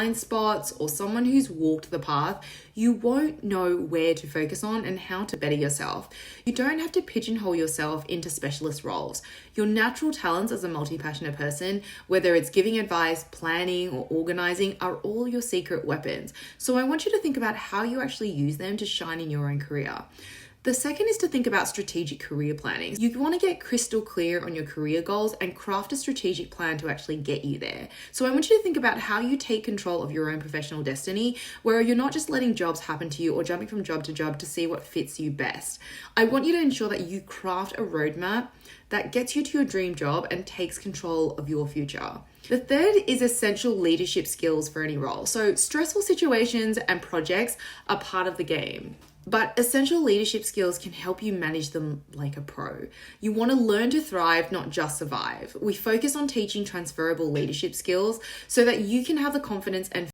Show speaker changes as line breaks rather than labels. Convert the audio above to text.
blind spots or someone who's walked the path, you won't know where to focus on and how to better yourself. You don't have to pigeonhole yourself into specialist roles. Your natural talents as a multi-passionate person, whether it's giving advice, planning, or organizing, are all your secret weapons. So I want you to think about how you actually use them to shine in your own career. The second is to think about strategic career planning. You want to get crystal clear on your career goals and craft a strategic plan to actually get you there. So I want you to think about how you take control of your own professional destiny, where you're not just letting jobs happen to you or jumping from job to job to see what fits you best. I want you to ensure that you craft a roadmap that gets you to your dream job and takes control of your future. The third is essential leadership skills for any role. So stressful situations and projects are part of the game, but essential leadership skills can help you manage them like a pro. You want to learn to thrive, not just survive. We focus on teaching transferable leadership skills so that you can have the confidence and